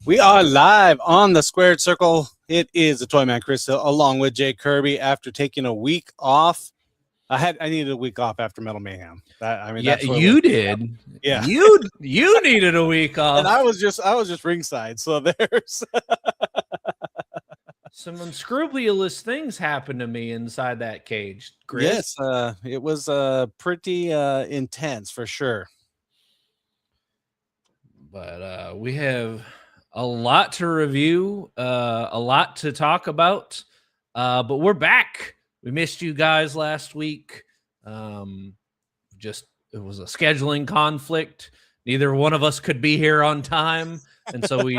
We are live on the Squared Circle. It is the Toy Man Chris along with Jay Kirby after taking a week off. I needed a week off after Metal Mayhem. Yeah, you did. Yeah, you needed a week off, and I was just ringside. So there's some unscrupulous things happened to me inside that cage, Chris. Yes, it was pretty intense for sure. But we have a lot to review, a lot to talk about. But we're back. We missed you guys last week. It was a scheduling conflict. Neither one of us could be here on time, and so we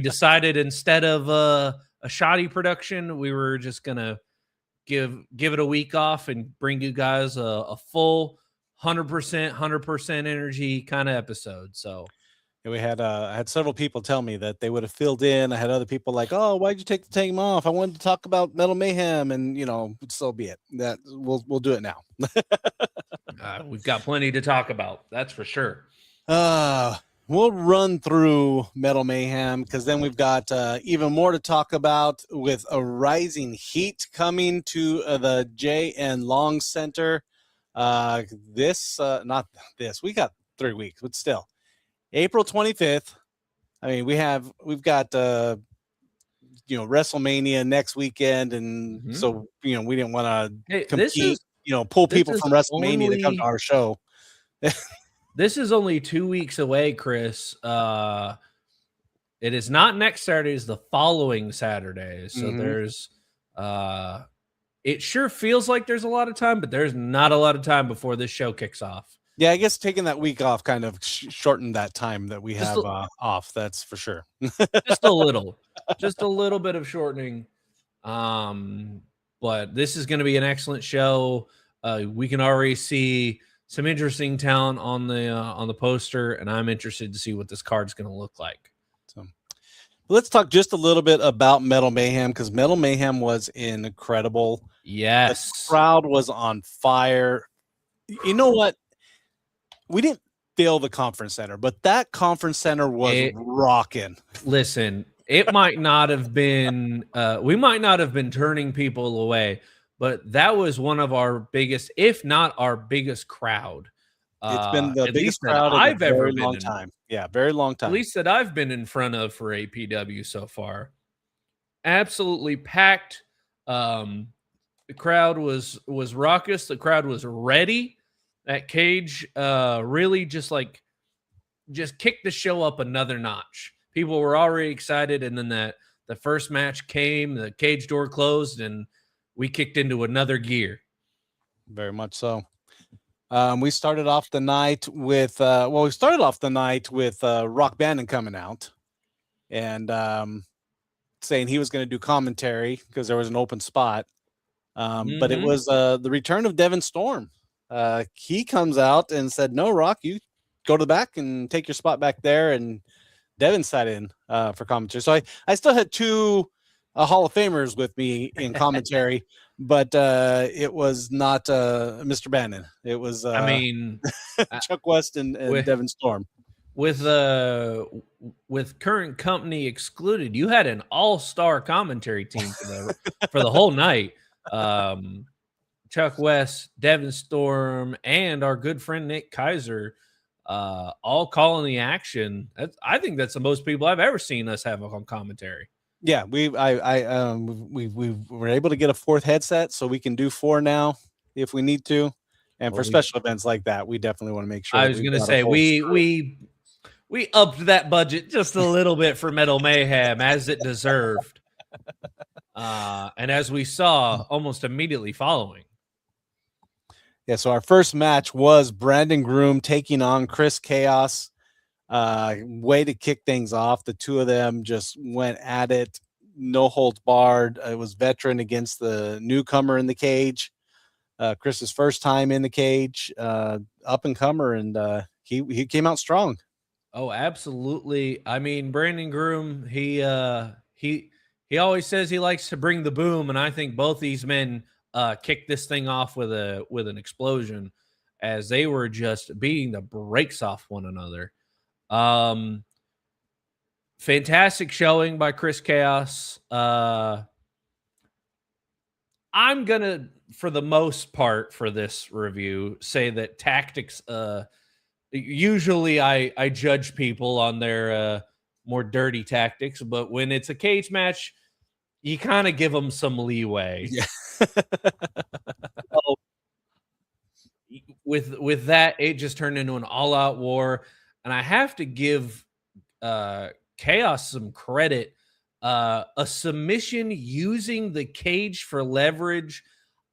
decided instead of a shoddy production, we were just gonna give it a week off and bring you guys a full 100% energy kind of episode. So. We had I had several people tell me that they would have filled in. I had other people like, "Oh, why'd you take the time off? I wanted to talk about Metal Mayhem," and so be it. That we'll do it now. We've got plenty to talk about. That's for sure. We'll run through Metal Mayhem because then we've got even more to talk about with a rising heat coming to the J and Long Center. Not this. We got 3 weeks, but still. April 25th. I mean, we've got WrestleMania next weekend, and so we didn't want to compete. Pull people from WrestleMania to come to our show. This is only 2 weeks away, Chris. It is not next Saturday; it's the following Saturday. So there's it sure feels like there's a lot of time, but there's not a lot of time before this show kicks off. Yeah, I guess taking that week off kind of shortened that time that we have off. That's for sure. just a little bit of shortening. But this is going to be an excellent show. We can already see some interesting talent on the poster, and I'm interested to see what this card's going to look like. So, let's talk just a little bit about Metal Mayhem because Metal Mayhem was incredible. Yes, the crowd was on fire. You know what? We didn't fill the conference center, but that conference center was rocking. Listen, it might not have been, we might not have been turning people away, but that was one of our biggest, if not our biggest crowd. It's been the biggest crowd I've ever been in. Time. Yeah, very long time. At least that I've been in front of for APW so far. Absolutely packed. The crowd was raucous. The crowd was ready. That cage really just like just kicked the show up another notch. People were already excited, and then the first match came, the cage door closed, and we kicked into another gear. Very much so. We started off the night with Rock Bannon coming out and saying he was going to do commentary because there was an open spot. But it was the return of Devin Storm. He comes out and said, "No, Rock, you go to the back and take your spot back there." And Devin sat in for commentary. So I still had two Hall of Famers with me in commentary, but it was not Mr. Bannon. It was Chuck West and Devin Storm. With current company excluded, you had an all-star commentary team for the whole night. Chuck West, Devin Storm, and our good friend Nick Kaiser, all calling the action. I think that's the most people I've ever seen us have on commentary. Yeah, we were able to get a fourth headset, so we can do 4 now if we need to. And for special events like that, we definitely want to make sure. I was going to say we upped that budget just a little bit for Metal Mayhem, as it deserved. And as we saw almost immediately following. Yeah, so our first match was Brandon Groom taking on Chris Chaos. Way to kick things off. The two of them just went at it, no holds barred. It was veteran against the newcomer in the cage. Chris's first time in the cage, up and comer, and he came out strong. Oh, absolutely. I mean, Brandon Groom, he always says he likes to bring the boom, and I think both these men kicked this thing off with an explosion as they were just beating the brakes off one another. Fantastic showing by Chris Chaos. I'm gonna, for the most part, for this review, say that tactics. Usually, I judge people on their more dirty tactics, but when it's a cage match, you kind of give them some leeway. Yeah. So, with that, it just turned into an all-out war, and I have to give Chaos some credit. A submission using the cage for leverage.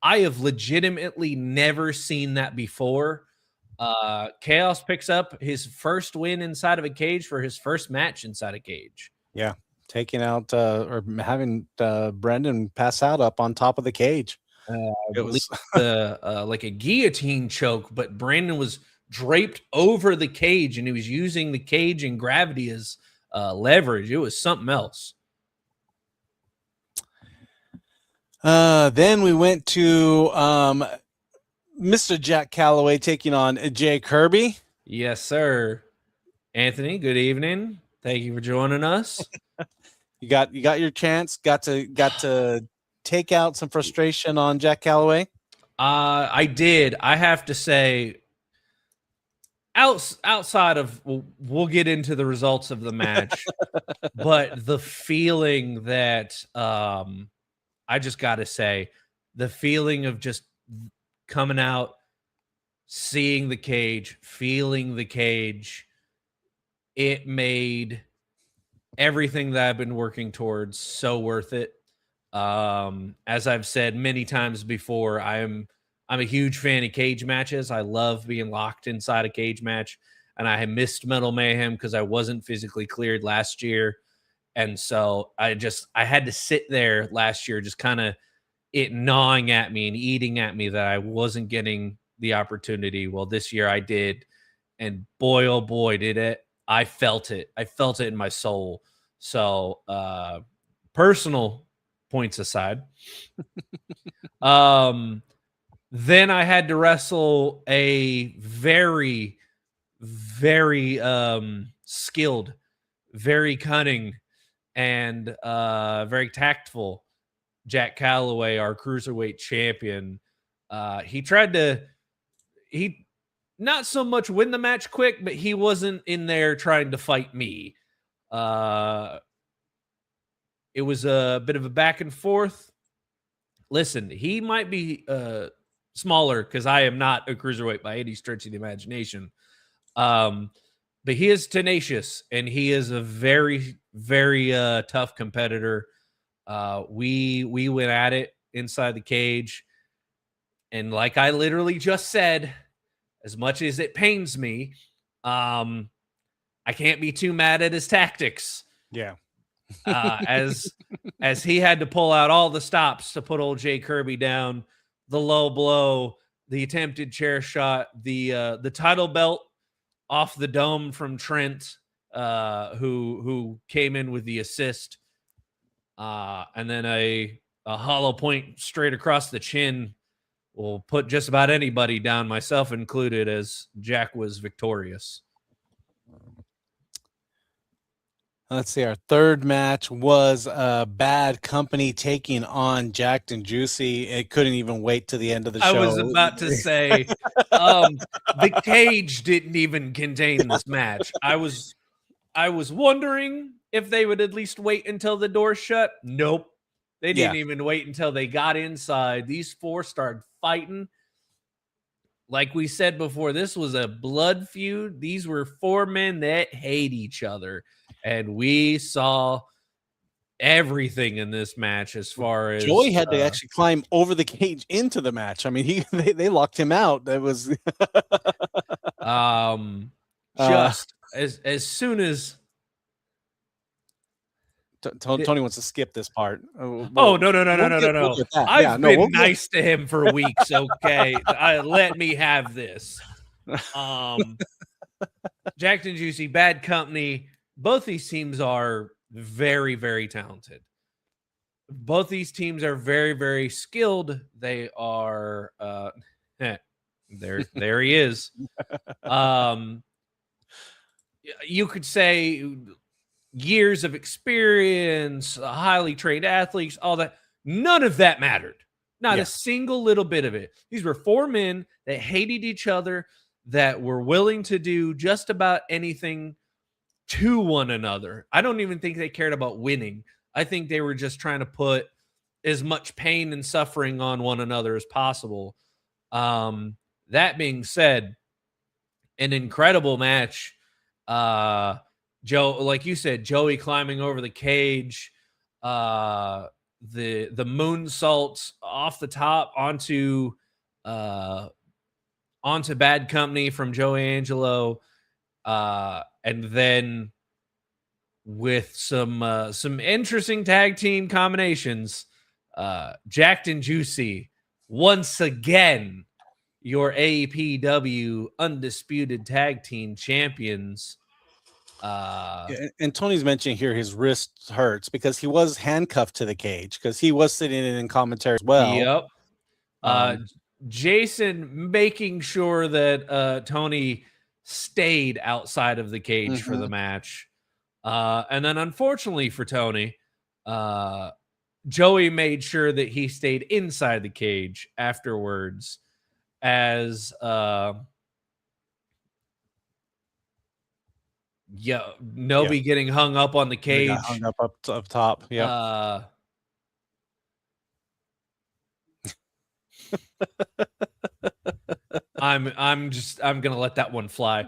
I have legitimately never seen that before. Chaos picks up his first win inside of a cage for his first match inside a cage. Yeah, taking out or having Brendan pass out up on top of the cage. It was like a guillotine choke, but Brandon was draped over the cage and he was using the cage and gravity as leverage. It was something else. Then we went to Mr. Jack Calloway taking on Jay Kirby. Yes, sir. Anthony, good evening. Thank you for joining us. You got your chance. Got to take out some frustration on Jack Calloway. I did. I have to say, outside of, we'll get into the results of the match, but the feeling that I just got to say, the feeling of just coming out, seeing the cage, feeling the cage, it made everything that I've been working towards so worth it. As I've said many times before, I'm a huge fan of cage matches. I love being locked inside a cage match, and I missed Metal Mayhem because I wasn't physically cleared last year. And so I had to sit there last year, just kind of it gnawing at me and eating at me that I wasn't getting the opportunity. Well, this year I did. And boy, oh boy, did it. I felt it. I felt it in my soul. So personal points aside. Then I had to wrestle a very, very skilled, very cunning, and very tactful Jack Calloway, our cruiserweight champion. He not so much win the match quick, but he wasn't in there trying to fight me. It was a bit of a back and forth. Listen, he might be smaller because I am not a cruiserweight by any stretch of the imagination. but he is tenacious, and he is a very, very tough competitor. We went at it inside the cage, and like I literally just said, as much as it pains me, I can't be too mad at his tactics. Yeah. As he had to pull out all the stops to put old Jay Kirby down, the low blow, the attempted chair shot, the title belt off the dome from Trent, who came in with the assist, and then a hollow point straight across the chin will put just about anybody down, myself included, as Jack was victorious. Let's see. Our third match was Bad Company taking on Jacked and Juicy. It couldn't even wait to the end of the show. I was about to say, the cage didn't even contain this match. I was wondering if they would at least wait until the door shut. Nope. They didn't even wait until they got inside. These four started fighting. Like we said before, this was a blood feud. These were four men that hate each other. And we saw everything in this match as far as Joey had to actually climb over the cage into the match. I mean, they locked him out. That was just as soon as Tony wants to skip this part. No. I've been nice to him for weeks. Okay, let me have this. Jacked and Juicy, Bad Company. Both these teams are very, very talented. Both these teams are very, very skilled. They are there he is. You could say years of experience, highly trained athletes, all that. None of that mattered. Not a single little bit of it. These were four men that hated each other, that were willing to do just about anything to one another. I don't even think they cared about winning. I think they were just trying to put as much pain and suffering on one another as possible. That being said, an incredible match. Joe, like you said, Joey climbing over the cage, the moonsaults off the top onto Bad Company from Joey Angelo. And then with some interesting tag team combinations, Jacked and Juicy, once again, your AEPW undisputed tag team champions. And Tony's mentioning here his wrist hurts because he was handcuffed to the cage because he was sitting in commentary as well. Yep. Jason making sure that Tony stayed outside of the cage for the match. And then unfortunately for Tony, Joey made sure that he stayed inside the cage afterwards, as Nobi getting hung up on the cage. Hung up top. Yeah. I'm gonna let that one fly.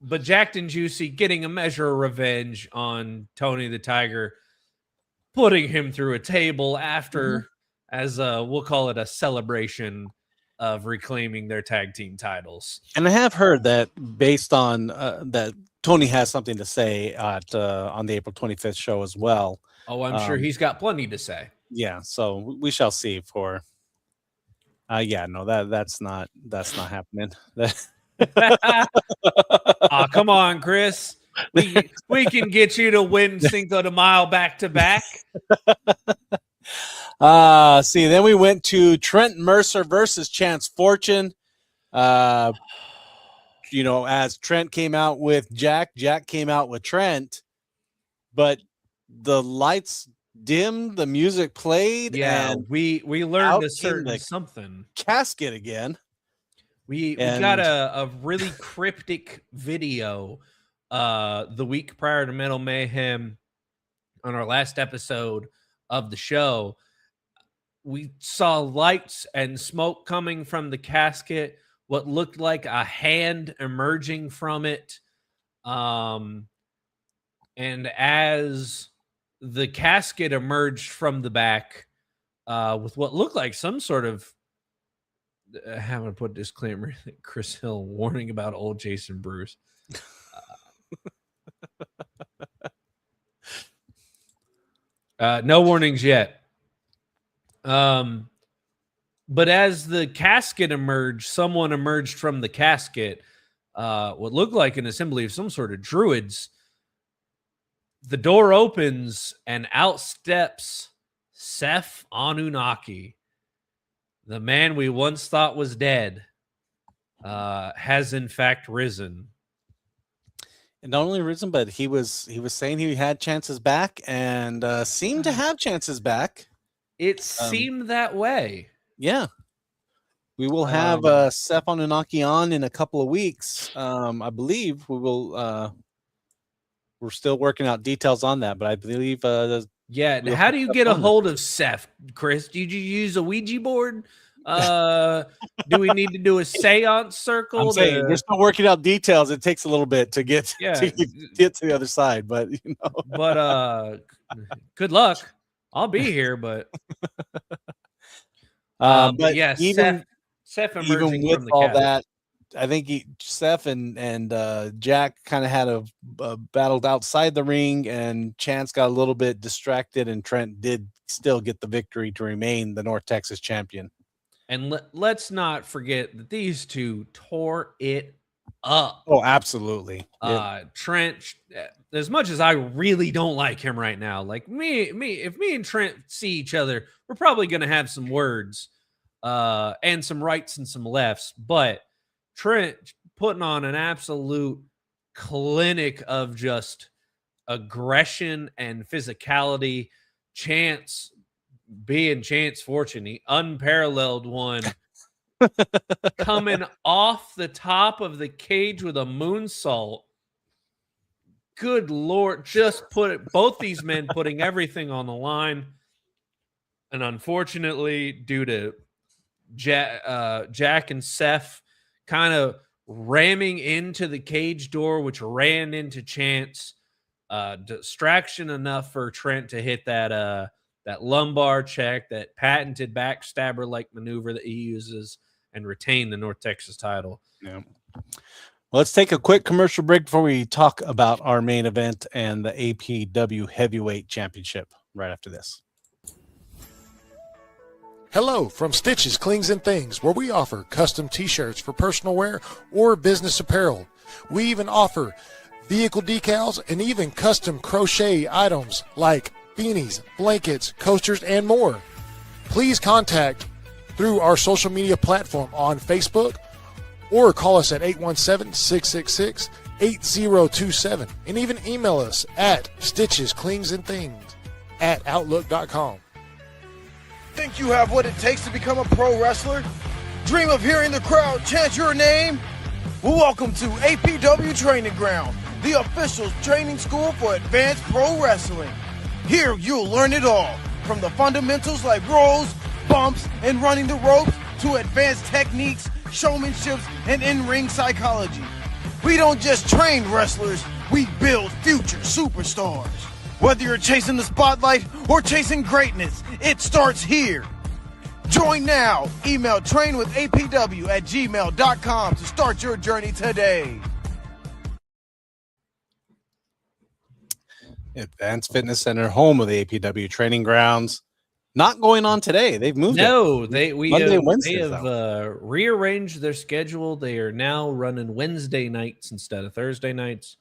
But Jacked and Juicy getting a measure of revenge on Tony the Tiger, putting him through a table after, as we'll call it, a celebration of reclaiming their tag team titles. And I have heard that based on that Tony has something to say at on the April 25th show as well. Oh, I'm sure he's got plenty to say. Yeah, so we shall see. For that's not happening. Come on, Chris. We can get you to win Cinco de Mayo back to back. See, then we went to Trent Mercer versus Chance Fortune. As Trent came out with Jack came out with Trent, but the lights dimmed, the music played, and we learned a certain something. Casket again. We got a really cryptic video the week prior to Metal Mayhem on our last episode of the show. We saw lights and smoke coming from the casket. what looked like a hand emerging from it. And as the casket emerged from the back with what looked like some sort of, having to put disclaimer, Chris Hill warning about old Jason Bruce. No warnings yet. But as the casket emerged, someone emerged from the casket, what looked like an assembly of some sort of druids. The door opens and out steps Seth Anunnaki, the man we once thought was dead, has in fact risen. And not only risen, but he was saying he had chances back, and seemed to have chances back. It seemed that way. Yeah. We will have Seth Anunnaki on in a couple of weeks. I believe we will. We're still working out details on that, but I believe. Yeah. How do you get a hold of Seth, Chris? Did you use a Ouija board? Do we need to do a seance circle? I'm saying we're still working out details. It takes a little bit to get to the other side, but you know. But good luck. I'll be here, but yeah, Seth emerging even with from the all cabin. that, I think Seth and Jack kind of had a battled outside the ring, and Chance got a little bit distracted, and Trent did still get the victory to remain the North Texas champion. And let's not forget that these two tore it up. Oh, absolutely. Trent, as much as I really don't like him right now, like if me and Trent see each other, we're probably going to have some words and some rights and some lefts. But Trent putting on an absolute clinic of just aggression and physicality. Chance being Chance Fortune, the unparalleled one, coming off the top of the cage with a moonsault. Good Lord, just both these men putting everything on the line. And unfortunately, due to Jack and Seth kind of ramming into the cage door, which ran into Chance, distraction enough for Trent to hit that lumbar check, that patented backstabber-like maneuver that he uses, and retain the North Texas title. Yeah. Well, let's take a quick commercial break before we talk about our main event and the APW Heavyweight Championship right after this. Hello from Stitches, Clings, and Things, where we offer custom t-shirts for personal wear or business apparel. We even offer vehicle decals and even custom crochet items like beanies, blankets, coasters, and more. Please contact through our social media platform on Facebook or call us at 817-666-8027 and even email us at stitchesclingsandthings@outlook.com. Think you have what it takes to become a pro wrestler? Dream of hearing the crowd chant your name? Well, welcome to APW Training Ground, the official training school for advanced pro wrestling. Here you'll learn it all, from the fundamentals like rolls, bumps, and running the ropes to advanced techniques, showmanships, and in-ring psychology. We don't just train wrestlers, we build future superstars. Whether you're chasing the spotlight or chasing greatness, it starts here. Join now. Email trainwithapw@gmail.com to start your journey today. Advanced Fitness Center, home of the APW training grounds. Not going on today. They've moved. No, it. they have rearranged their schedule. They are now running Wednesday nights instead of Thursday nights.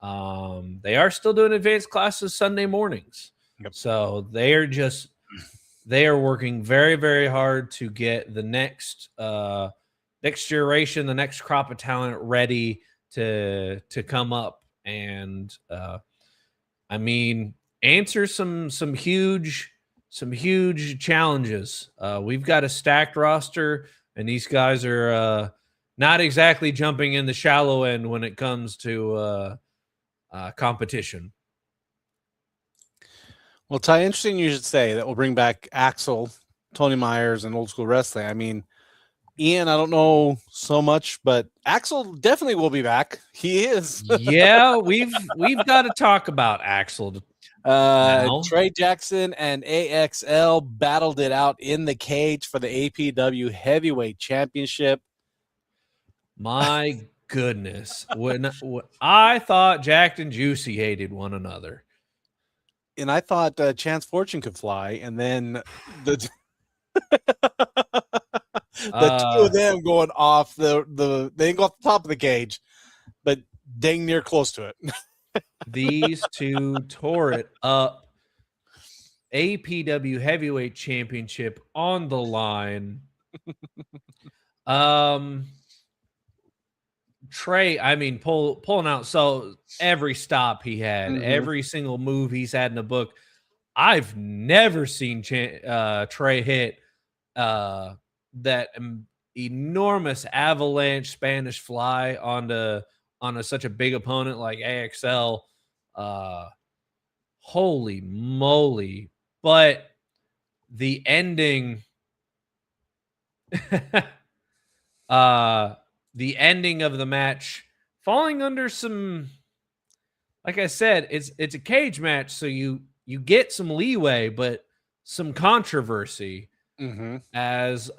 They are still doing advanced classes Sunday mornings. Yep. So they are working very, very hard to get the next generation, the next crop of talent ready to come up and answer some huge challenges. We've got a stacked roster, and these guys are not exactly jumping in the shallow end when it comes to competition. Well, Ty, interesting you should say that we'll bring back Axel, Tony Myers, and Old School Wrestling. Ian, I don't know so much, but Axel definitely will be back. He is. Yeah, we've got to talk about Axel. Now. Trey Jackson and AXL battled it out in the cage for the APW Heavyweight Championship. My goodness. When I thought Jacked and Juicy hated one another. And I thought Chance Fortune could fly, and then the two of them going off they didn't go off the top of the cage, but dang near close to it. These two tore it up. APW Heavyweight Championship on the line. Trey, I mean, pulling out. So every stop he had, every single move he's had in the book, I've never seen Trey hit that enormous avalanche Spanish fly onto such a big opponent like AXL. Holy moly. But the ending the ending of the match falling under some, like I said, it's a cage match, so you get some leeway, but some controversy as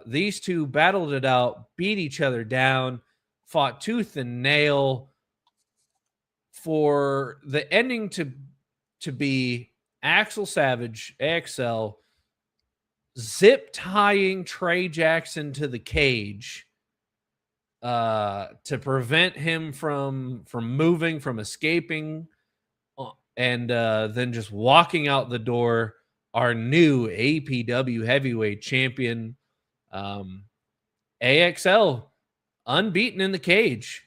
these two battled it out, beat each other down, fought tooth and nail for the ending to be Axel Savage, AXL, zip tying Trey Jackson to the cage to prevent him from moving, from escaping, and then just walking out the door. Our new APW heavyweight champion, AXL, unbeaten in the cage.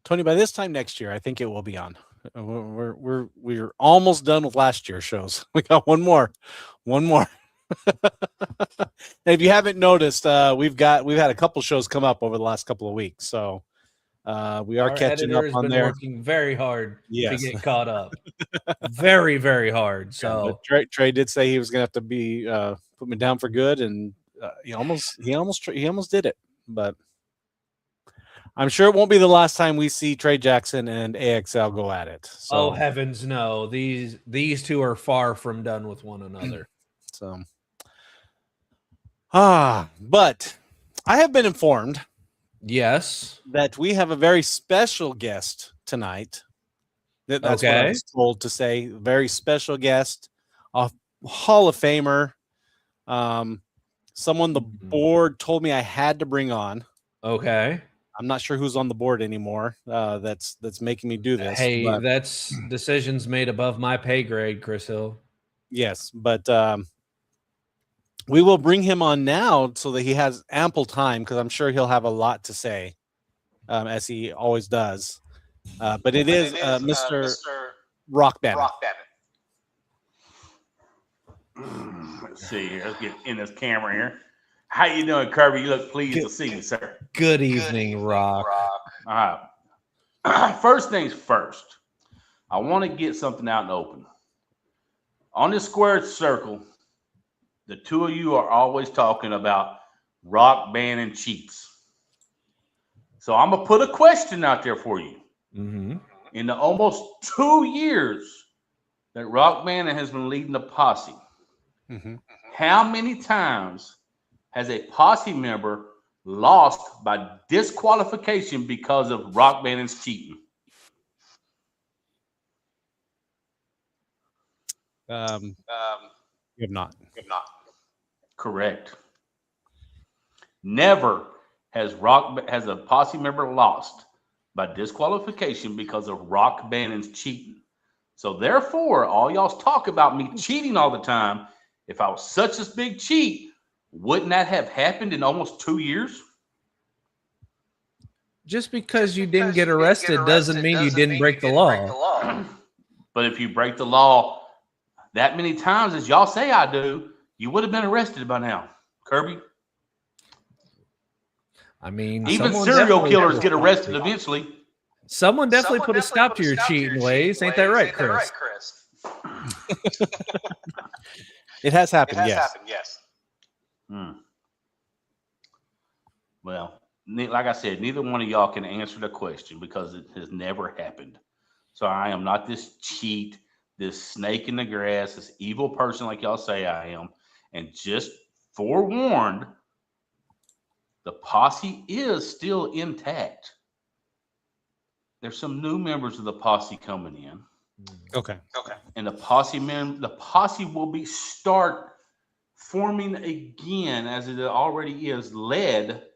Tony, by this time next year, I think it will be on. We're almost done with last year's shows. We got one more. If you haven't noticed, we've had a couple shows come up over the last couple of weeks, so we are catching up on there. Working very hard to get caught up. Very, very hard. So Trey did say he was going to have to be put me down for good, and he almost did it. But I'm sure it won't be the last time we see Trey Jackson and AXL go at it. So. Oh heavens, no! These two are far from done with one another. So, but I have been informed, yes, that we have a very special guest tonight. That's what I was told to say. Very special guest, a Hall of Famer, someone the board told me I had to bring on. Okay. I'm not sure who's on the board anymore. That's making me do this. Hey, that's decisions made above my pay grade, Chris Hill. Yes, but we will bring him on now so that he has ample time, because I'm sure he'll have a lot to say, as he always does. But it is Mr. Rock Bannon. Let's see here. Let's get in this camera here. How you doing, Kirby? You look pleased to see you, sir. Good evening, Rock. All right. First things first, I want to get something out in the open. On this squared circle, the two of you are always talking about Rock Bannon cheats. So I'm going to put a question out there for you. In the almost 2 years that Rock Bannon has been leading the posse, how many times has a posse member lost by disqualification because of Rock Bannon's cheating? You have not. Correct. Never has a posse member lost by disqualification because of Rock Bannon's cheating. So therefore, all y'all talk about me cheating all the time. If I was such a big cheat, wouldn't that have happened in almost 2 years? Just because you didn't get arrested doesn't mean you didn't break the law. But if you break the law that many times as y'all say I do, you would have been arrested by now, Kirby. I mean, even serial killers get arrested eventually. Someone definitely put a stop to your cheating ways. Ain't that right, Chris? It has happened, yes. Well, like I said, neither one of y'all can answer the question because it has never happened. So I am not this cheat, this snake in the grass, this evil person like y'all say I am. And just forewarned, the posse is still intact. There's some new members of the posse coming in. Okay. And the posse will start forming again as it already is, led.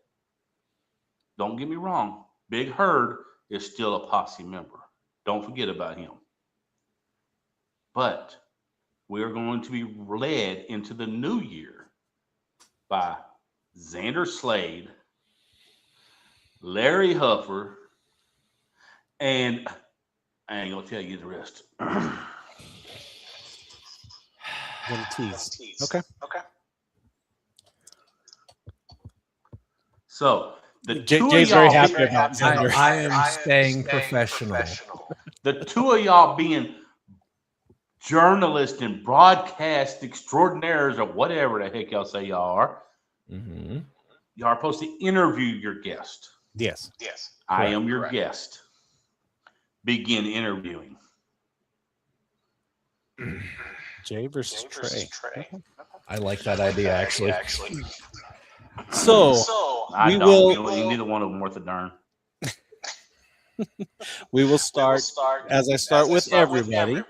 Don't get me wrong, Big Herd is still a posse member. Don't forget about him. But we are going to be led into the new year by Xander Slade, Larry Huffer, and I ain't gonna tell you the rest. Tease. Okay. So the Jay's two of very y'all, happy about Xander. I am staying professional. the two of y'all being journalists and broadcast extraordinaires or whatever the heck y'all say y'all are, Mm-hmm. y'all are supposed to interview your guest. Yes. I am your guest. Begin interviewing. Jay versus Trey. I like that idea, actually. So I we don't. will. Neither one of them worth a darn. We will start as I start with everybody.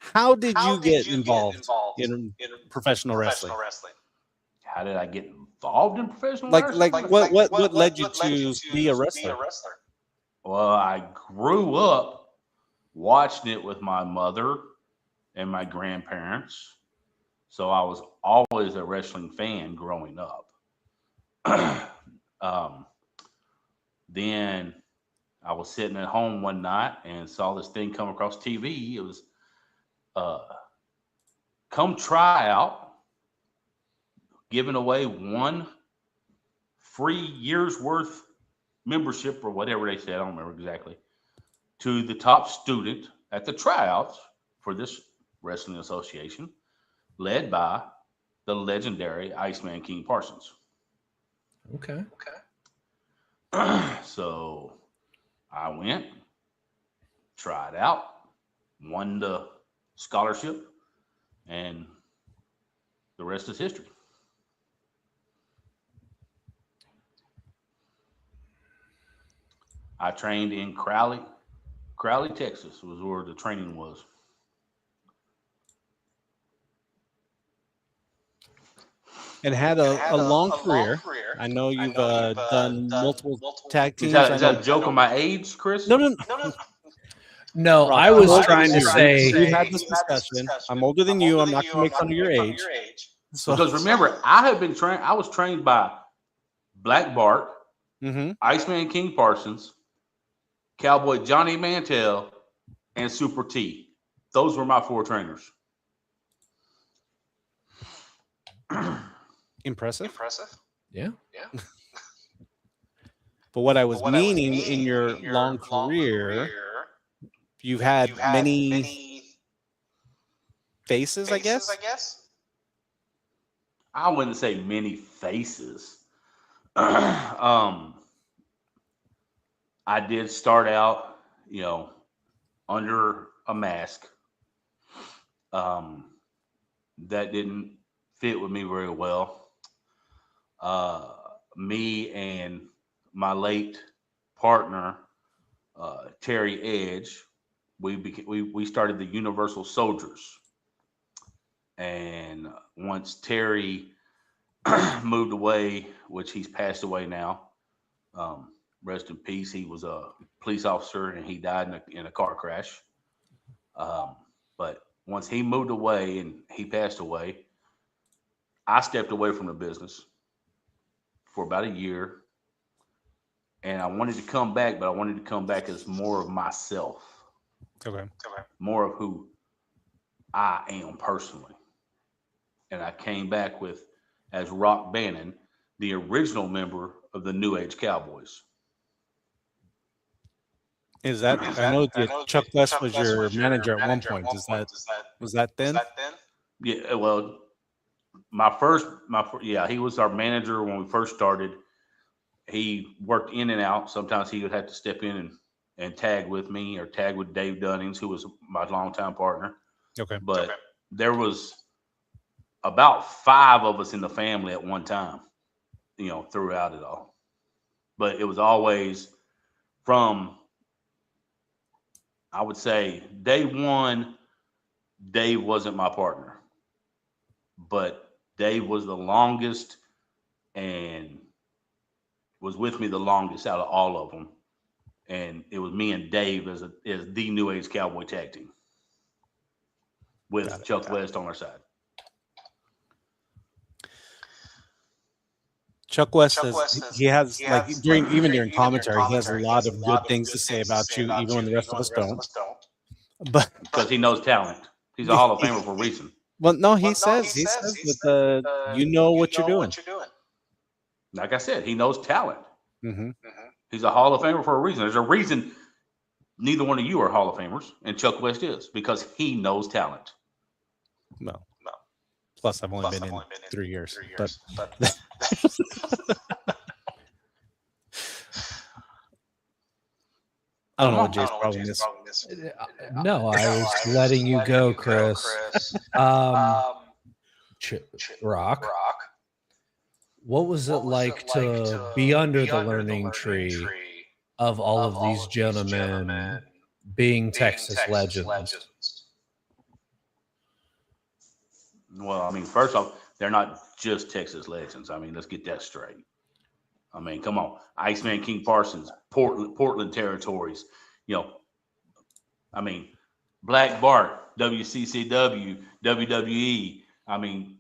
How did you get involved in professional wrestling? How did I get involved in professional Like wrestling? what led you to be a wrestler? Well, I grew up watching it with my mother and my grandparents. So I was always a wrestling fan growing up. Then I was sitting at home one night and saw this thing come across TV. It was come try out, giving away one free year's worth membership or whatever they said. I don't remember exactly, to the top student at the tryouts for this wrestling association, led by the legendary Iceman King Parsons. Okay. So I went, tried out, won the scholarship, and the rest is history. I trained in Crowley, Texas was where the training was. And had a long career. I know you've done multiple tag teams. Is that a joke on my age, Chris? No. No, Rob, I was I'm trying older to than say. you. We had this discussion. I'm older than you. I'm not going to make fun of your age. So, Because remember, I had been trained. I was trained by Black Bart, Iceman King Parsons, Cowboy Johnny Mantel, and Super T. Those were my four trainers. Impressive. Yeah. But what I was meaning in your long career, you've had many faces, I guess. I wouldn't say many faces. I did start out, under a mask. That didn't fit with me very well. Me and my late partner, Terry Edge, we started the Universal Soldiers. And once Terry moved away, which he's passed away now, rest in peace. He was a police officer and he died in a car crash. But once he moved away and he passed away, I stepped away from the business for about a year. And I wanted to come back, but I wanted to come back as more of myself. Okay. More of who I am personally. And I came back as Rock Bannon, the original member of the New Age Cowboys. Is that? I know that Chuck West was your manager at one point. Was that then? Yeah, well, he was our manager when we first started. He worked in and out. Sometimes he would have to step in and tag with me or tag with Dave Dunnings, who was my longtime partner. Okay. But there was about 5 of us in the family at one time, throughout it all. But it was always from, I would say, day one, Dave wasn't my partner. But Dave was the longest and was with me the longest out of all of them. And it was me and Dave as the New Age Cowboy tag team with Chuck West on our side. Chuck West he has during commentary, he has a lot of good things to say about you, even when the rest of us don't. But because he knows talent. He's a Hall of Famer for a reason. Well, no, he says that you know what you're doing. Like I said, he knows talent. Mm-hmm. He's a Hall of Famer for a reason. There's a reason neither one of you are Hall of Famers, and Chuck West is, because he knows talent. No. Plus, I've only been in 3 years. But I don't know what Jay's problem is. No, I was letting you go, Chris. Rock. What was it like to be under the learning tree of all of these gentlemen being Texas legends? Well, I mean, first off, they're not just Texas legends. I mean, let's get that straight. I mean, come on. Iceman King Parsons, Portland territories. I mean, Black Bart, WCCW, WWE. I mean,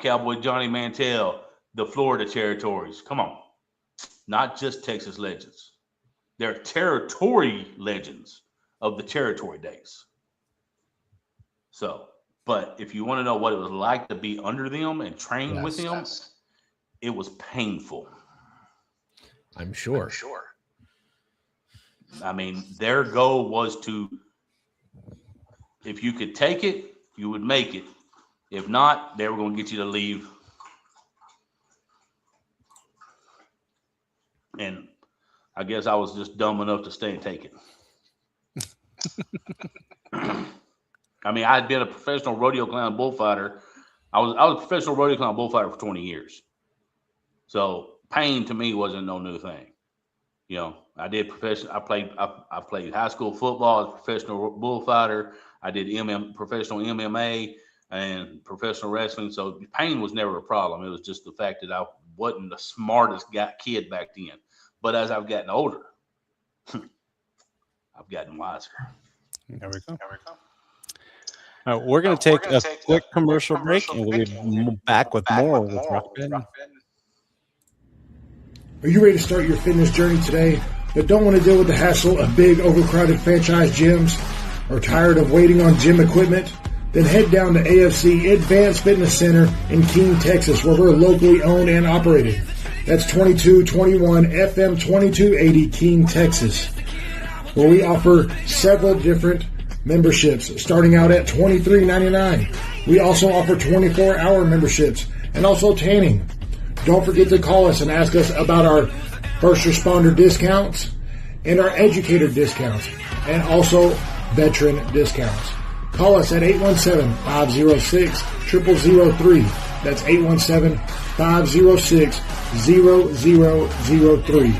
Cowboy Johnny Mantel, the Florida territories. Come on. Not just Texas legends. They're territory legends of the territory days. So, but if you want to know what it was like to be under them and train with them, it was painful. I'm sure. I mean, their goal was to, if you could take it, you would make it. If not, they were going to get you to leave. And I guess I was just dumb enough to stay and take it. I mean, I had been a professional rodeo clown bullfighter. I was a professional rodeo clown bullfighter for 20 years. So pain to me wasn't no new thing. I did professional. I played high school football as a professional bullfighter. I did professional MMA and professional wrestling. So pain was never a problem. It was just the fact that I wasn't the smartest kid back then. But as I've gotten older, I've gotten wiser. There we go. All right, we're going to take a quick commercial break, and we'll be back with more with Rock Bannon. Are you ready to start your fitness journey today, but don't want to deal with the hassle of big, overcrowded franchise gyms? Or tired of waiting on gym equipment? Then head down to AFC Advanced Fitness Center in Keene, Texas, where we're locally owned and operated. That's 2221 FM 2280 Keene, Texas, where we offer several different memberships starting out at $23.99. We also offer 24-hour memberships and also tanning. Don't forget to call us and ask us about our first responder discounts and our educator discounts and also veteran discounts. Call us at 817-506-0003. That's 817-506-0003.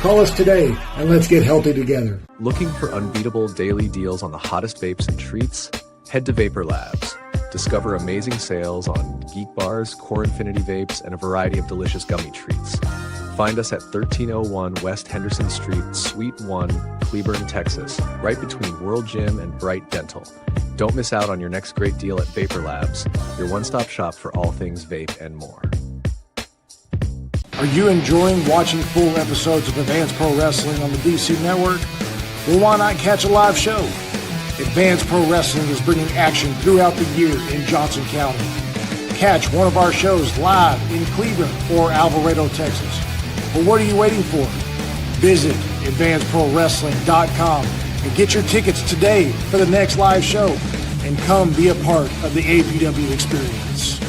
Call us today and let's get healthy together. Looking for unbeatable daily deals on the hottest vapes and treats? Head to Vapor Labs. Discover amazing sales on Geek Bars, Core Infinity Vapes, and a variety of delicious gummy treats. Find us at 1301 West Henderson Street, Suite 1, Cleburne, Texas, right between World Gym and Bright Dental. Don't miss out on your next great deal at Vapor Labs, your one-stop shop for all things vape and more. Are you enjoying watching full episodes of Advanced Pro Wrestling on the DC Network? Well, why not catch a live show? Advanced Pro Wrestling is bringing action throughout the year in Johnson County. Catch one of our shows live in Cleveland or Alvarado, Texas. But what are you waiting for? Visit advancedprowrestling.com and get your tickets today for the next live show and come be a part of the APW experience.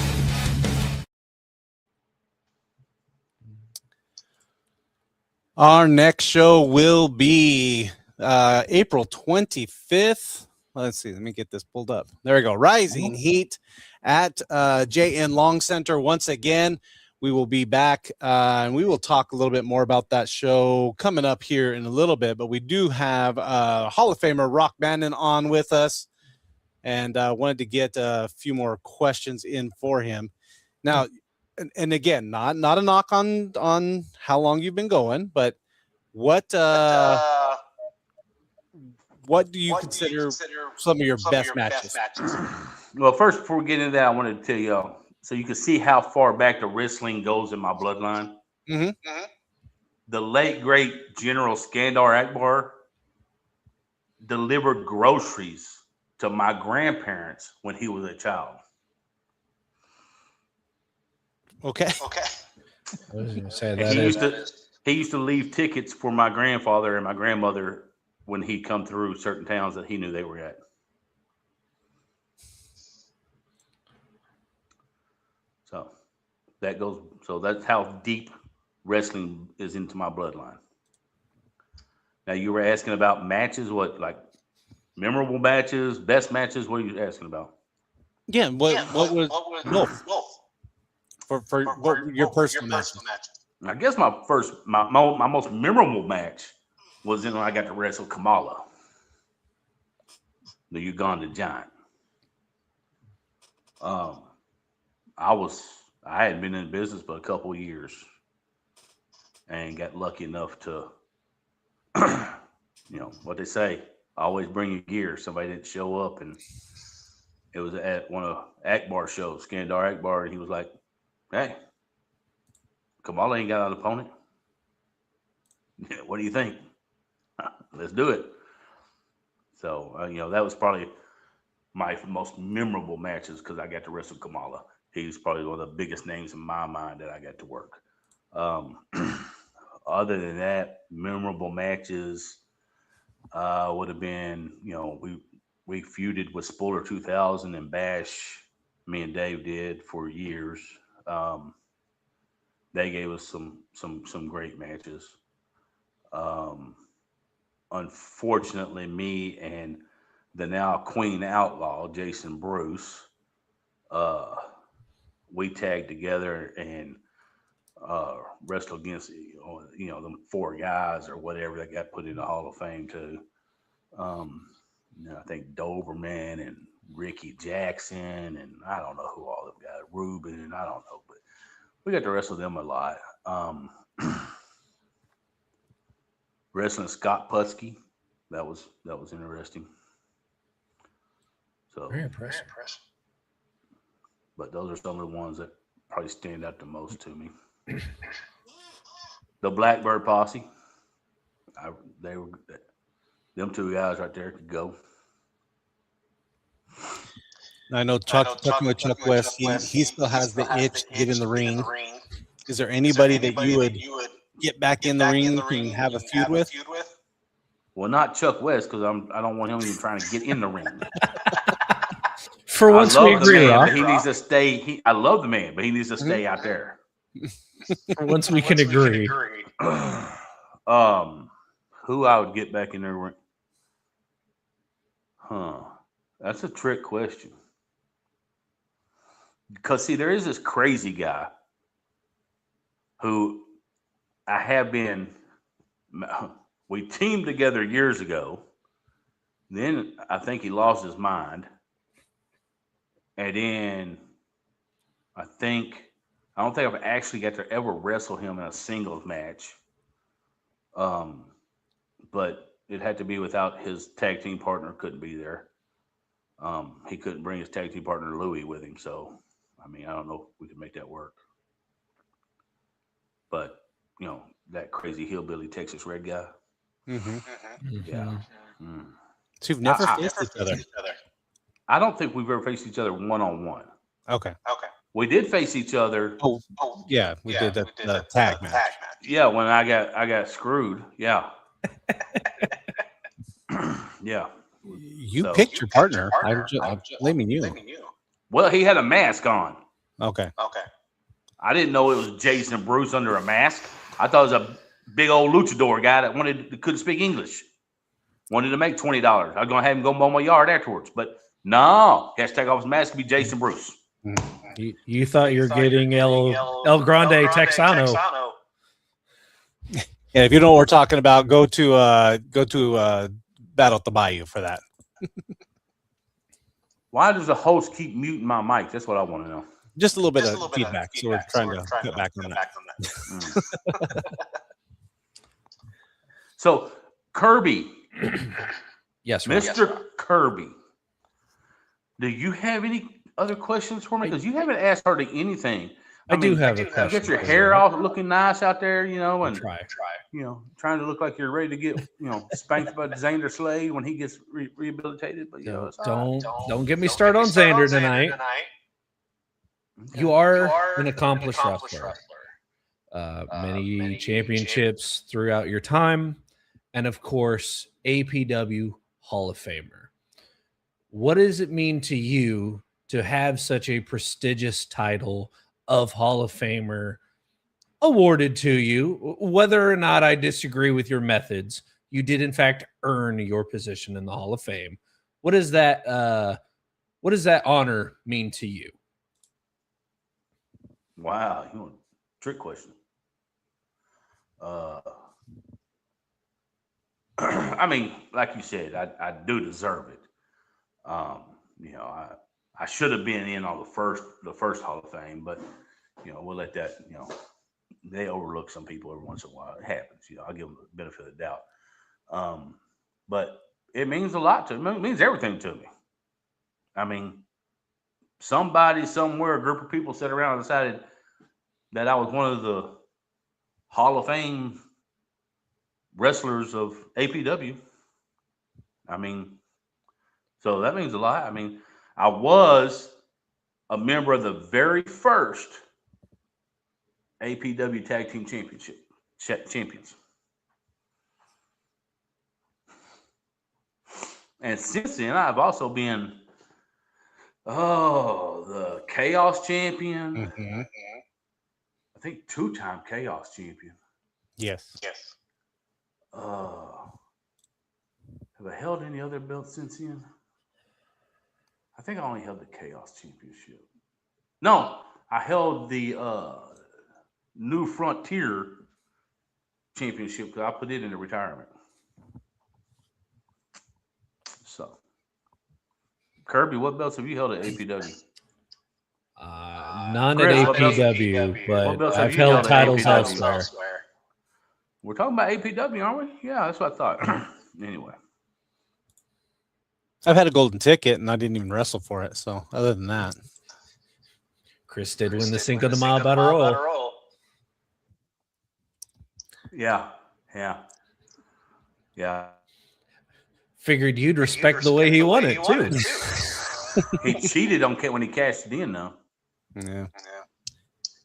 Our next show will be April 25th. Let's see. Let me get this pulled up. There we go. Rising Heat at JN Long Center. Once again, we will be back and we will talk a little bit more about that show coming up here in a little bit. But we do have Hall of Famer Rock Bannon on with us, and wanted to get a few more questions in for him. Now, and again, not a knock on how long you've been going, but what do you consider some of your best matches? Well, first, before we get into that, I wanted to tell you so you can see how far back the wrestling goes in my bloodline. Mm-hmm. The late great General Skandar Akbar delivered groceries to my grandparents when he was a child. Okay. I was going to say And that he used to leave tickets for my grandfather and my grandmother when he'd come through certain towns that he knew they were at. So that's how deep wrestling is into my bloodline. Now, you were asking about matches, what, like memorable matches, best matches? What are you asking about? Yeah. What was both? For what your personal matches? I guess my most memorable match was when I got to wrestle Kamala, the Uganda Giant. I hadn't been in business but a couple of years, and got lucky enough to, what they say, always bring your gear. Somebody didn't show up, and it was at one of Akbar's shows, Skandar Akbar, and he was like, "Hey, Kamala ain't got an opponent. What do you think? Let's do it." So, that was probably my most memorable matches because I got to wrestle Kamala. He's probably one of the biggest names in my mind that I got to work. Other than that, memorable matches would have been, we feuded with Spoiler 2000 and Bash. Me and Dave did for years. They gave us some great matches. Unfortunately, me and the now Queen Outlaw, Jason Bruce, we tagged together and wrestled against them four guys or whatever that got put in the Hall of Fame too. I think Doberman and Ricky Jackson and I don't know who all them guys, Ruben, and I don't know, but we got to wrestle them a lot. Wrestling Scott Putski, that was interesting. So Very impressive. But those are some of the ones that probably stand out the most to me. The Blackbird Posse, them two guys right there could go. I know Chuck West, he still has the itch to get in the ring. Is there anybody that you would get back in the ring and have a feud with? Well, not Chuck West, because I don't want him even trying to get in the ring. For once we agree, Rock. He needs to stay. I love the man, but he needs to stay out there. For once we can agree. Who I would get back in the ring? That's a trick question. Because see, there is this crazy guy who I have been. We teamed together years ago. Then I think he lost his mind. And then I don't think I've actually got to ever wrestle him in a singles match. But it had to be without his tag team partner couldn't be there. He couldn't bring his tag team partner Louie with him. So, I don't know if we could make that work. But, that crazy hillbilly Texas red guy. Mm-hmm. Yeah. So you've never faced each other? I don't think we've ever faced each other one-on-one. Okay. We did face each other. Oh yeah, we did the tag match. Yeah, when I got screwed. Yeah. Yeah. You picked your partner. I'm blaming you. Well, he had a mask on. Okay. I didn't know it was Jason Bruce under a mask. I thought it was a big old luchador guy that couldn't speak English. Wanted to make $20. I was going to have him go mow my yard afterwards. But no, he has to take off his mask to be Jason Bruce. You thought you were getting El Grande Texano. Yeah, if you know what we're talking about, go to Battle at the Bayou for that. Why does the host keep muting my mic? That's what I want to know. Just a little bit of feedback. So we're trying to cut back on that. So, Kirby. Yes, Mr. Kirby. Do you have any other questions for me? Because you haven't asked hardly anything. I do have a question. You get your hair all looking nice out there, you know, and try. You know, trying to look like you're ready to get, you know, spanked by Xander Slade when he gets rehabilitated. But you know, don't get me started on Xander tonight. Okay. You are an accomplished wrestler. Many championships throughout your time, and of course, APW Hall of Famer. What does it mean to you to have such a prestigious title of Hall of Famer awarded to you? Whether or not I disagree with your methods, you did in fact earn your position in the Hall of Fame. What does that honor mean to you? Wow, you want a trick question. I mean, like you said, I do deserve it. You know, I should have been in on the first Hall of Fame, but you know, we'll let that, you know, they overlook some people every once in a while. It happens, you know. I'll give them the benefit of the doubt. But it means a lot to me. It means everything to me. I mean, somebody somewhere, a group of people sat around and decided that I was one of the Hall of Fame wrestlers of APW. I mean, so that means a lot. I mean, I was a member of the very first APW Tag Team Championship champions. And since then, I've also been, the Chaos Champion. Mm-hmm. I think 2-time Chaos Champion. Yes. Have I held any other belts since then? I think I only held the Chaos Championship. No, I held the New Frontier Championship because I put it into retirement. So, Kirby, what belts have you held at APW? None Chris, at APW, but I've you held titles elsewhere. We're talking about APW, aren't we? Yeah, that's what I thought. Anyway. I've had a golden ticket and I didn't even wrestle for it. So other than that, Chris did win the Cinco de Mayo Battle Royal. Yeah. Figured you'd respect the way he won it too. He cheated on when he cashed it in, though. Yeah.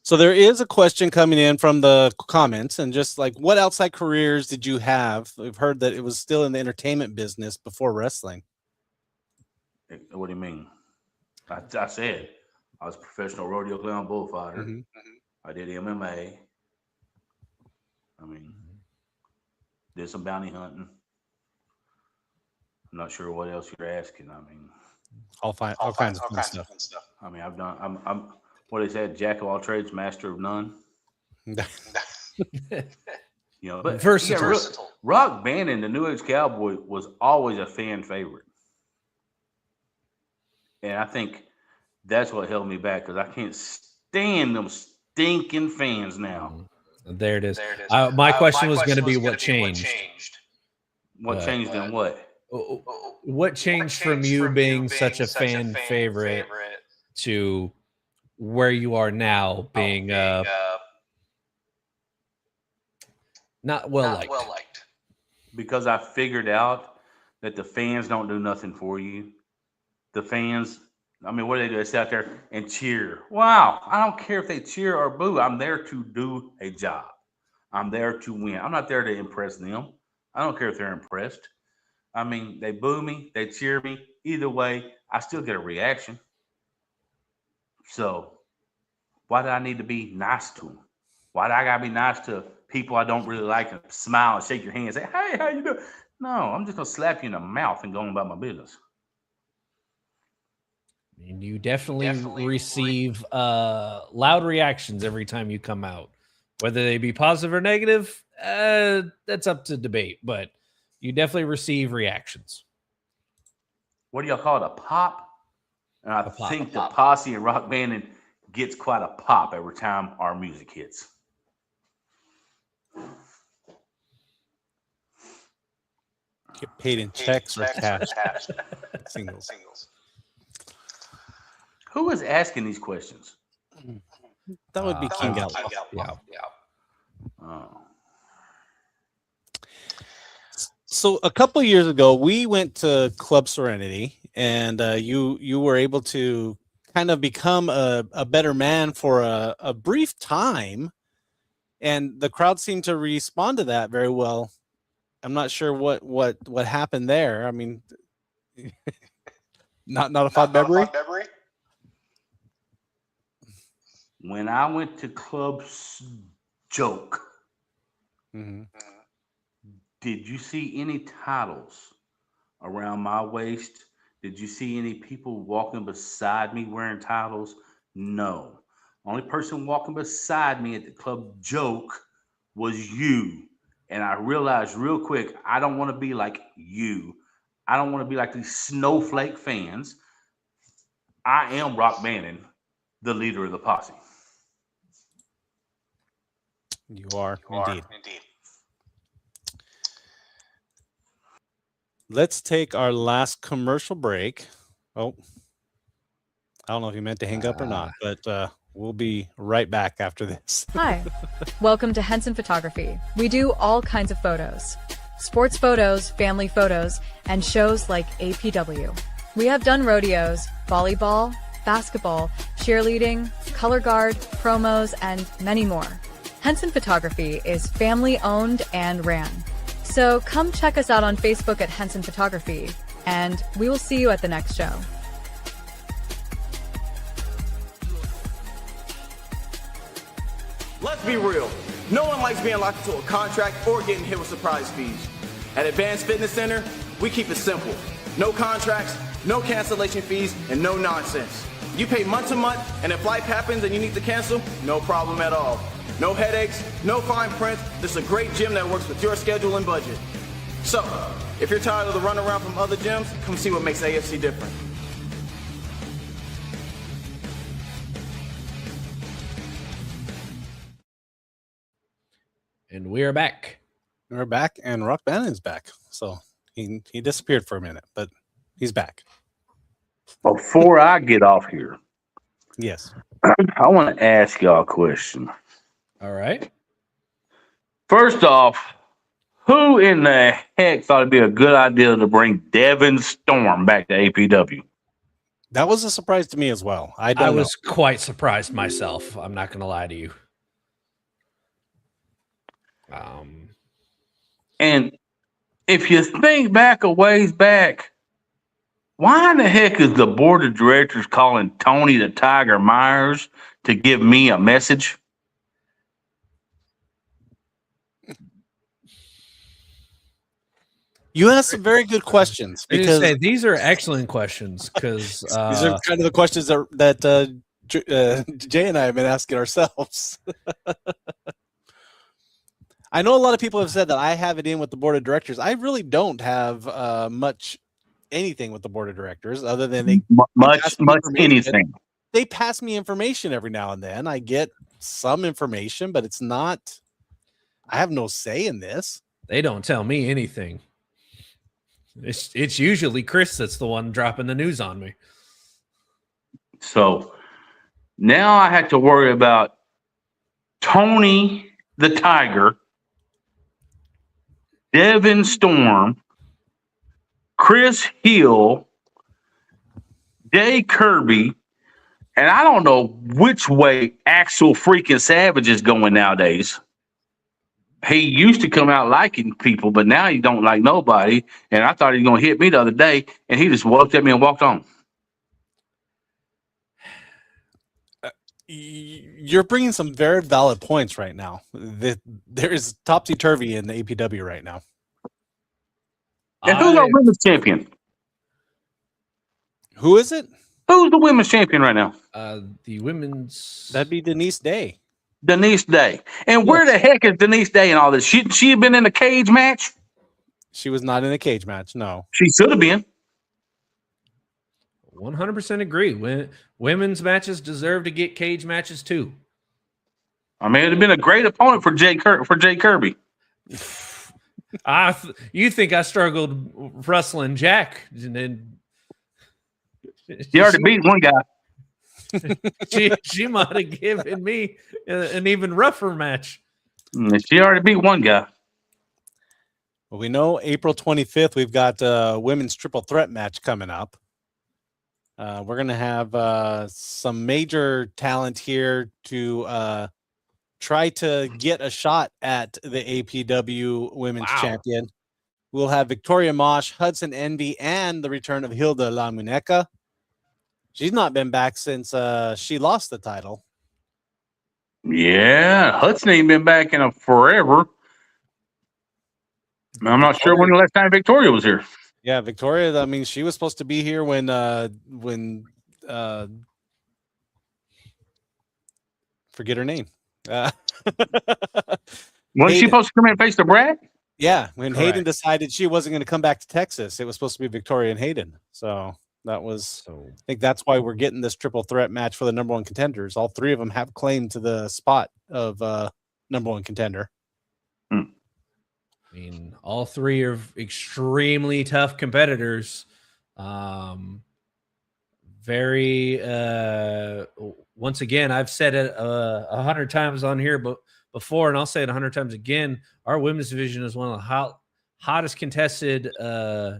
So there is a question coming in from the comments, and just like, what outside careers did you have? We've heard that it was still in the entertainment business before wrestling. What do you mean? I said I was a professional rodeo clown bullfighter. Mm-hmm. I did MMA. I mean, did some bounty hunting. I'm not sure what else you're asking. I mean, all kinds of fun stuff. I mean, I've done. I'm what they said, jack of all trades, master of none. You know, but versatile. Rock Bannon, the New Age Cowboy, was always a fan favorite, and I think that's what held me back because I can't stand them stinking fans now. There it is. My question was going to be what changed. What changed in what? What changed from you being such a fan favorite to where you are now, being not well liked? Because I figured out that the fans don't do nothing for you. The fans, I mean, what do they do? They sit out there and cheer. Wow, I don't care if they cheer or boo. I'm there to do a job. I'm there to win. I'm not there to impress them. I don't care if they're impressed. I mean, they boo me, they cheer me. Either way, I still get a reaction. So why do I need to be nice to them? Why do I got to be nice to people I don't really like and smile and shake your hand and say, hey, how you doing? No, I'm just going to slap you in the mouth and go on about my business. And you definitely receive loud reactions every time you come out, whether they be positive or negative. That's up to debate, but you definitely receive reactions. What do y'all call it? A pop? And I think the posse and Rock Bannon gets quite a pop every time our music hits. Get paid in checks or cash. Singles. Who is asking these questions? That would be King Outlaw. Yeah. Oh. So a couple of years ago, we went to Club Serenity, and you were able to kind of become a better man for a brief time, and the crowd seemed to respond to that very well. I'm not sure what happened there. I mean, not a fond memory. When I went to Club Joke, did you see any titles around my waist? Did you see any people walking beside me wearing titles? No. Only person walking beside me at the Club Joke was you. And I realized real quick, I don't want to be like you. I don't want to be like these snowflake fans. I am Rock Bannon, the leader of the posse. You are indeed. Let's take our last commercial break. Oh, I don't know if you meant to hang up or not, but we'll be right back after this. Hi, welcome to Henson Photography. We do all kinds of photos. Sports photos, family photos, and shows like APW. We have done rodeos, volleyball, basketball, cheerleading, color guard, promos, and many more. Henson Photography is family owned and ran. So come check us out on Facebook at Henson Photography, and we will see you at the next show. Let's be real. No one likes being locked into a contract or getting hit with surprise fees. At Advanced Fitness Center, we keep it simple. No contracts, no cancellation fees, and no nonsense. You pay month to month, and if life happens and you need to cancel, no problem at all. No headaches, no fine print. This is a great gym that works with your schedule and budget. So, if you're tired of the runaround from other gyms, come see what makes AFC different. And we are back. We're back, and Rock Bannon's back. So he disappeared for a minute, but he's back. Before I get off here, Yes. I want to ask y'all a question. All right. First off, who in the heck thought it'd be a good idea to bring Devin Storm back to APW? That was a surprise to me as well. I was quite surprised myself. I'm not going to lie to you. And if you think back a ways back, why in the heck is the board of directors calling Tony the Tiger Myers to give me a message? You asked some very good questions because these are excellent questions because these are kind of the questions that Jay and I have been asking ourselves. I know a lot of people have said that I have it in with the board of directors. I really don't have much anything with the board of directors other than they much anything. They pass me information every now and then. I get some information, but it's not. I have no say in this. They don't tell me anything. It's usually Chris that's the one dropping the news on me. So now I have to worry about Tony the Tiger, Devin Storm, Chris Hill, Jay Kirby, and I don't know which way Axel freaking Savage is going nowadays. He used to come out liking people, but now he don't like nobody. And I thought he was going to hit me the other day, and he just looked at me and walked on. You're bringing some very valid points right now. There is topsy-turvy in the APW right now. And who's our women's champion? Who is it? Who's the women's champion right now? The women's. That'd be Denise Day. Denise Day. And where the heck is Denise Day in all this? She have been in a cage match? She was not in a cage match, no. She should have been. 100% agree. Women's matches deserve to get cage matches too. I mean, it'd have been a great opponent for Jay Kirby. You think I struggled wrestling Jack? And then She already beat one guy. she might have given me an even rougher match. She already beat one guy. Well, we know April 25th, we've got a women's triple threat match coming up. We're going to have some major talent here to try to get a shot at the APW Women's Champion. We'll have Victoria Mosh, Hudson Envy, and the return of Hilda La Muñeca. She's not been back since she lost the title. Yeah, Hudson ain't been back in forever. I'm not sure when the last time Victoria was here. Yeah, Victoria. I mean, she was supposed to be here when forget her name. Wasn't she supposed to come in and face the Brad? Yeah, when Correct. Hayden decided she wasn't going to come back to Texas, it was supposed to be Victoria and Hayden. So that was, I think that's why we're getting this triple threat match for the number one contenders. All three of them have claim to the spot of number one contender. I mean, all three are extremely tough competitors. Very, once again, I've said it 100 times on here, but before, and I'll say it 100 times again, our women's division is one of the hottest contested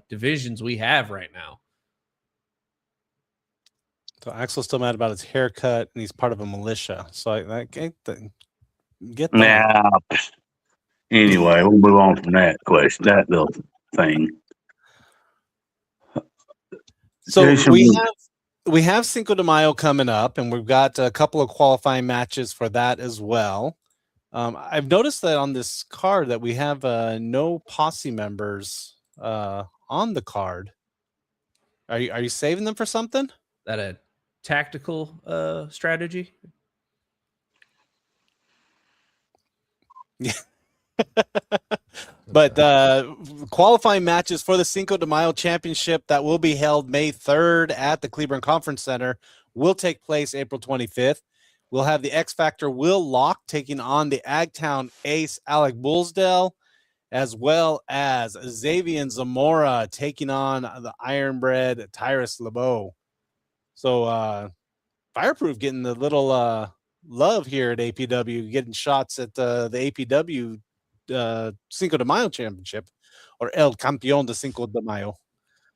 divisions we have right now. So Axel's still mad about his haircut, and he's part of a militia. So I get that. Nah. Anyway, we'll move on from that question, that little thing. So we have Cinco de Mayo coming up, and we've got a couple of qualifying matches for that as well. I've noticed that on this card that we have no posse members on the card. Are you saving them for something? That a tactical strategy? Yeah. But qualifying matches for the Cinco de Mayo Championship that will be held May 3rd at the Cleburne Conference Center will take place April 25th. We'll have the X Factor Will Locke taking on the Agtown Ace Alec Bullsdale, as well as Xavier Zamora taking on the Ironbred Tyrus LeBeau. So Fireproof getting the little love here at APW, getting shots at the APW Cinco de Mayo Championship, or El Campeón de Cinco de Mayo.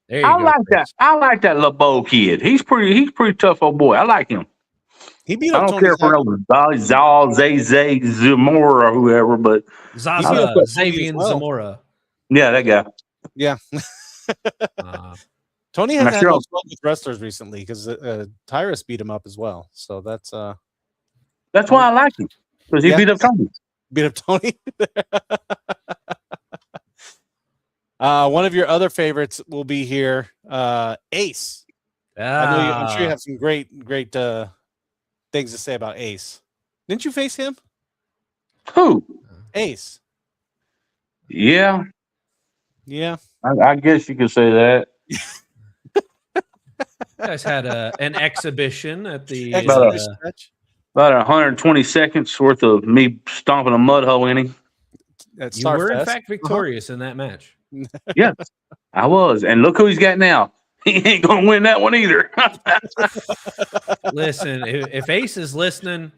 There you I go, like Chris. that. I like that LeBeau kid. He's pretty tough old boy. I like him. He beat I up don't Tony care for Zal, Zay, Zamora, or whoever, but Zaza, Tony Xavier as well. Zamora. yeah, that guy. Yeah. Tony And has I had sure- no trouble with wrestlers recently because Tyrus beat him up as well. So that's That's why I like him, because he Yeah. beat up Tony. beat up Tony. One of your other favorites will be here, Ace. I'm sure you have some great things to say about Ace. Didn't you face him? Who? Ace. Yeah, Yeah. I guess you could say that. You guys had an exhibition at the Exhibition match About 120 seconds worth of me stomping a mud hole in him. at you were in Starfest. fact victorious in that match. Yes, I was. And look who he's got now. He ain't going to win that one either. Listen, if Ace is listening,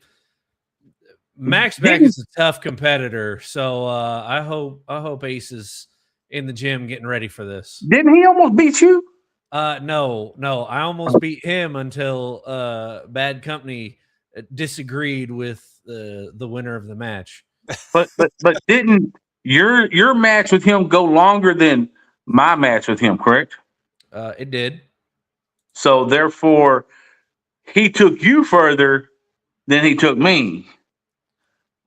Max Beck is a tough competitor, so I hope Ace is in the gym getting ready for this. Didn't he almost beat you? No, I almost beat him until Bad Company disagreed with the winner of the match. But didn't your match with him go longer than my match with him, correct? It did. So therefore, he took you further then he took me.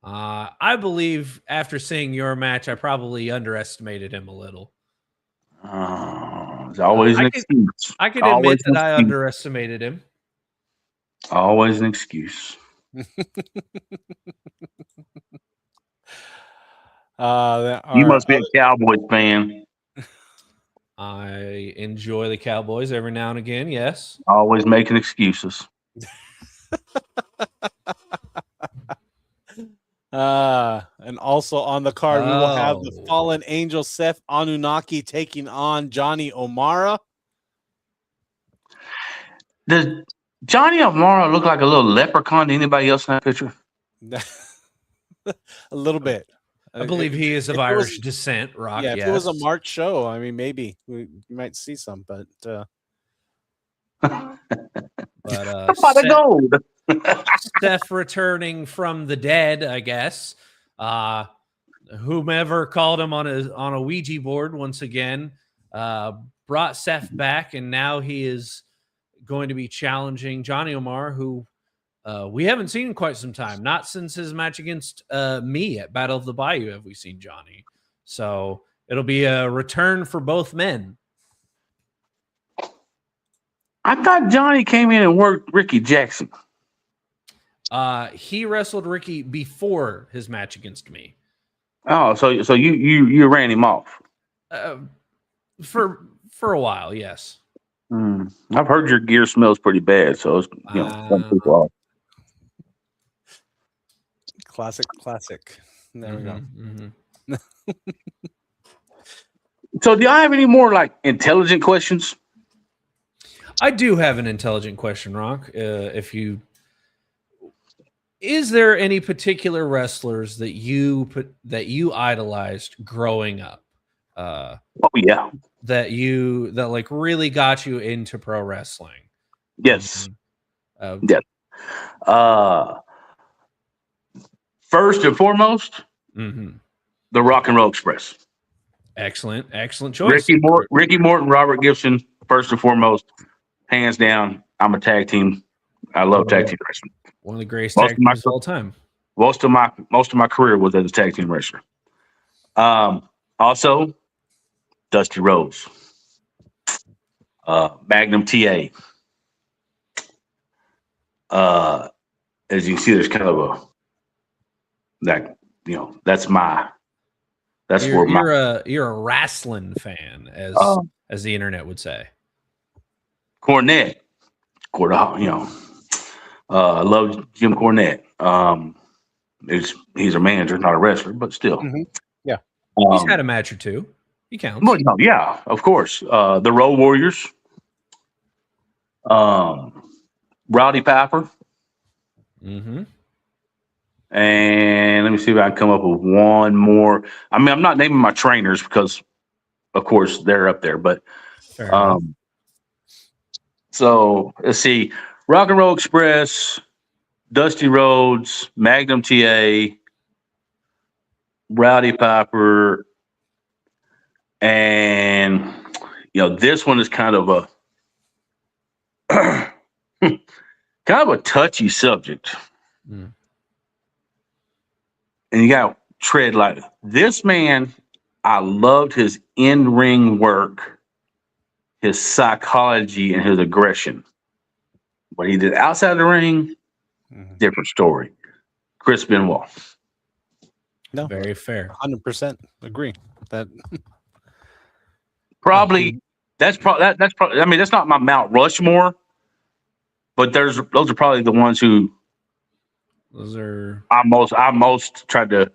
I believe after seeing your match, I probably underestimated him a little. It's always an excuse. I can Always admit that I an excuse. underestimated him. Always an excuse. You must be a Cowboys fan. I enjoy the Cowboys every now and again, yes. Always making excuses. And also on the card, we will have the Fallen Angel Seth Anunnaki taking on Johnny O'Mara. Does Johnny O'Mara look like a little leprechaun to anybody else in that picture? A little bit. I believe he is of Irish descent, Rock. Yeah, if yes. it was a March show, I mean, maybe you might see some, but Steph returning from the dead, I guess. Whomever called him on a Ouija board once again brought Seth back, and now he is going to be challenging Johnny O'Mara, who we haven't seen in quite some time. Not since his match against me at Battle of the Bayou have we seen Johnny. So it'll be a return for both men. I thought Johnny came in and worked Ricky Jackson. He wrestled Ricky before his match against me. Oh, so you ran him off for a while, yes. I've heard your gear smells pretty bad, so it's, some people off. Classic. There we go. Mm-hmm. So, do I have any more like intelligent questions? I do have an intelligent question, Rock. Is there any particular wrestlers that you idolized growing up? Oh yeah, that like really got you into pro wrestling. Yes. Yes. First and foremost, the Rock and Roll Express. Excellent choice. Ricky Morton, Robert Gibson. First and foremost, hands down. I'm a tag team. I love tag team wrestling. One of the greatest tag teams of all time. Most of my career was as a tag team wrestler. Also, Dusty Rhodes, Magnum TA. As you can see, there's kind of you're a wrestling fan, as the internet would say. Cornette, I love Jim Cornette. He's a manager, not a wrestler, but still. Yeah. He's had a match or two. He counts. Well, no, yeah, of course. The Road Warriors. Rowdy Piper. And let me see if I can come up with one more. I mean, I'm not naming my trainers because, of course, they're up there. But so let's see. Rock and Roll Express, Dusty Rhodes, Magnum TA, Rowdy Piper, and this one is kind of a touchy subject. And you got to tread lightly. This man, I loved his in-ring work, his psychology, and his aggression. What he did outside the ring, different story. Chris Benoit. No, very fair. 100% agree. That probably that's probably. I mean, that's not my Mount Rushmore, but those are probably the ones who. Those are I most tried to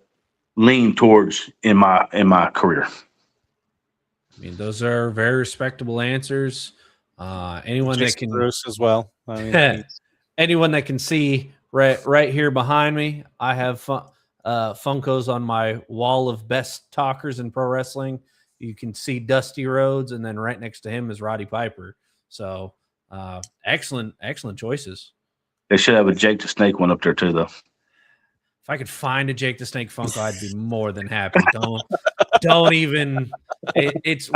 lean towards in my career. I mean, those are very respectable answers. Anyone Jason that can Bruce as well. I mean, anyone that can see right here behind me, I have Funkos on my wall of best talkers in pro wrestling. You can see Dusty Rhodes, and then right next to him is Roddy Piper. So excellent choices. They should have a Jake the Snake one up there too, though. If I could find a Jake the Snake Funko, I'd be more than happy. Don't even.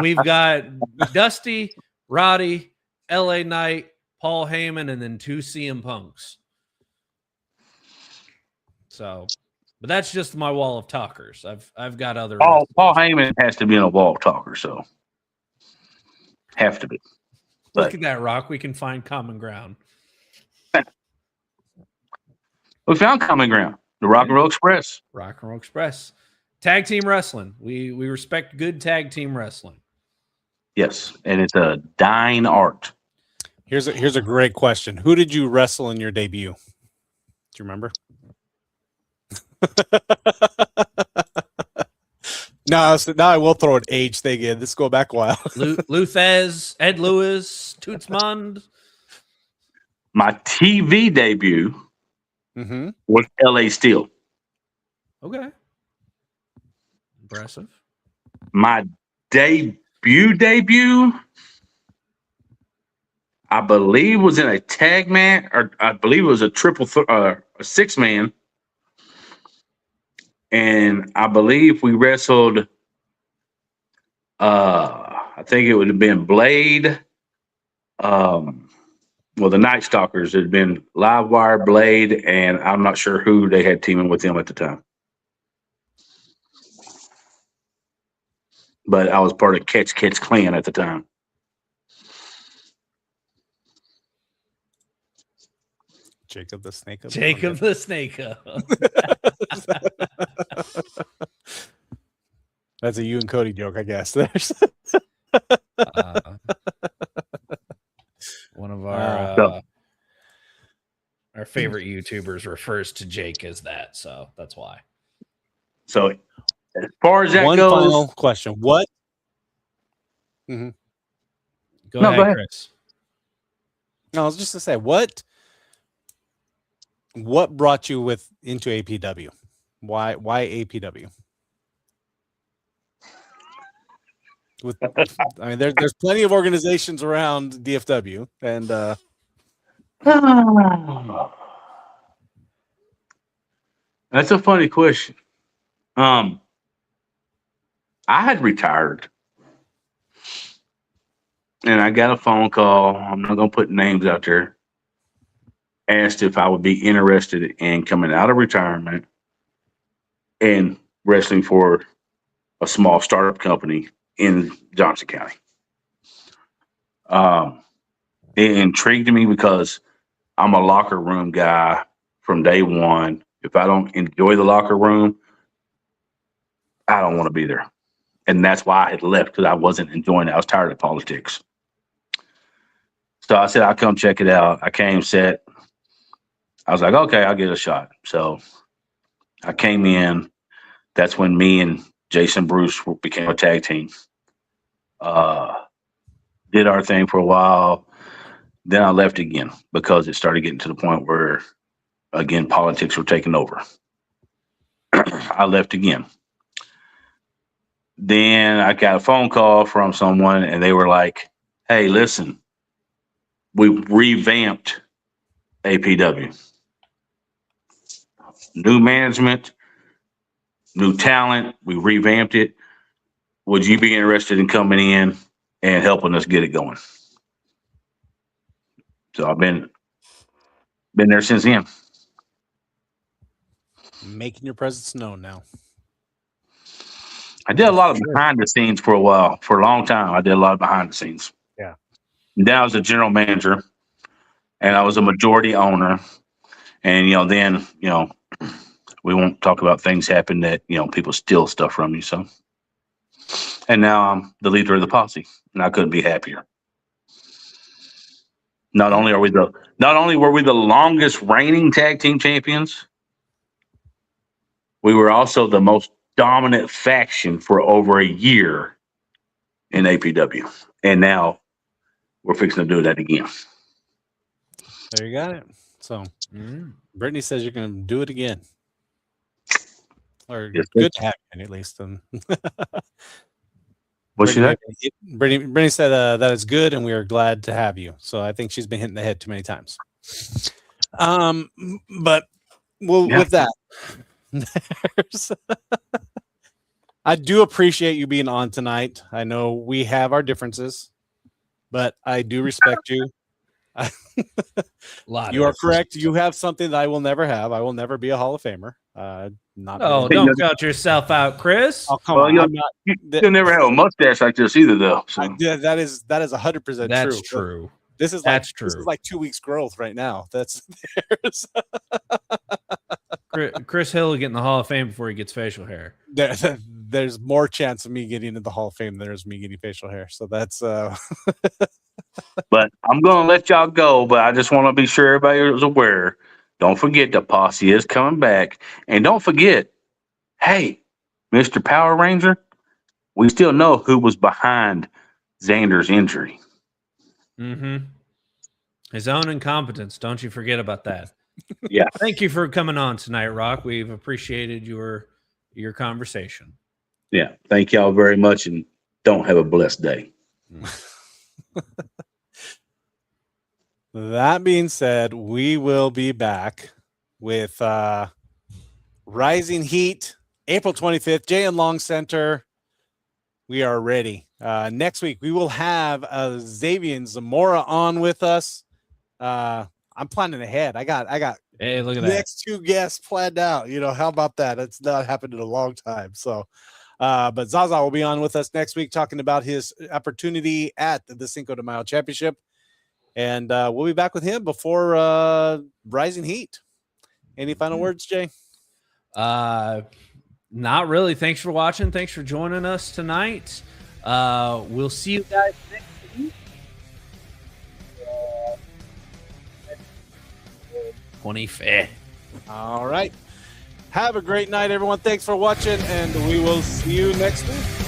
We've got Dusty, Roddy, LA Knight, Paul Heyman, and then 2 CM Punks. So, but that's just my wall of talkers. I've got other. Paul wrestlers. Heyman has to be in a wall talker, so have to be. Look But at that, Rock. We can find common ground. we found common ground. The Rock and Roll Express. Rock and Roll Express. Tag team wrestling. We respect good tag team wrestling. Yes, and it's a dying art. Here's a great question. Who did you wrestle in your debut? Do you remember? No, so now I will throw an age thing in. Let's go back a while. Luthez, Ed Lewis, Tootsmond. My TV debut was LA Steel. Okay. Impressive. My debut, I believe, was in a tag man, or I believe it was a six-man. And I believe we wrestled, I think it would have been Blade. Well, the Night Stalkers. It had been Livewire, Blade, and I'm not sure who they had teaming with them at the time. But I was part of Catch Clan at the time. Jacob the Snake. Jacob the Snake. That's a you and Cody joke, I guess. There's One of our favorite YouTubers refers to Jake as that, so that's why. So as far as that one goes, final question. What? Go No, ahead, Chris. No, I was just to say what brought you into APW? Why APW? I mean, there's plenty of organizations around DFW, and that's a funny question. I had retired, and I got a phone call. I'm not going to put names out there. Asked if I would be interested in coming out of retirement and wrestling for a small startup company in Johnson County. It intrigued me because I'm a locker room guy from day one. If I don't enjoy the locker room, I don't want to be there. And that's why I had left, because I wasn't enjoying it. I was tired of politics. So I said, I'll come check it out. I came set. I was like, okay, I'll give it a shot. So I came in. That's when me and Jason Bruce became a tag team. Did our thing for a while. Then I left again because it started getting to the point where, again, politics were taking over. I left again. Then I got a phone call from someone, and they were like, hey, listen, we revamped APW. New management, new talent. We revamped it. Would you be interested in coming in and helping us get it going? So I've been there since then. making your presence known now. I did a lot of behind the scenes for a while. For a long time, I did a lot of behind the scenes. Yeah. And then I was a general manager, and I was a majority owner. And, then, we won't talk about things happen that, people steal stuff from you. So, and now I'm the leader of the posse, and I couldn't be happier. Not only were we the longest reigning tag team champions, we were also the most dominant faction for over a year in APW. And now we're fixing to do that again. There you got it. So Brittany says you're going to do it again. Or Yes, good to have you, at least. What's that? Brittany said that it's good, and we are glad to have you. So I think she's been hitting the head too many times. But with that, I do appreciate you being on tonight. I know we have our differences, but I do respect you. You are correct. You have something that I will never have. I will never be a Hall of Famer. Not. Oh, really. don't count yourself out, Chris. Oh, come Well, on. you'll, I'm not, you'll never have a mustache like this either, though. So. yeah, that is 100% That's true. true. This is That's This is true. like 2 weeks growth right now. That's there's Chris Hill will get in the Hall of Fame before he gets facial hair. there's more chance of me getting into the Hall of Fame than there's me getting facial hair. So that's But I'm going to let y'all go, but I just want to be sure everybody is aware. Don't forget the posse is coming back. And don't forget, hey, Mr. Power Ranger, we still know who was behind Xander's injury. Mm-hmm. His own incompetence. Don't you forget about that. Yeah. Thank you for coming on tonight, Rock. We've appreciated your conversation. Yeah. Thank y'all very much, and don't have a blessed day. That being said, we will be back with Rising Heat, April 25th, Jay and Long Center. We are ready. Next week, we will have Xavier Zamora on with us. I'm planning ahead. I got Hey, look at next 2 guests planned out. How about that? That's not happened in a long time. So, but Zaza will be on with us next week talking about his opportunity at the Cinco de Mayo Championship. And we'll be back with him before Rising Heat. Any final words, Jay? Not really. Thanks for watching. Thanks for joining us tonight. We'll see you guys next week. 25th. All right. Have a great night, everyone. Thanks for watching, and we will see you next week.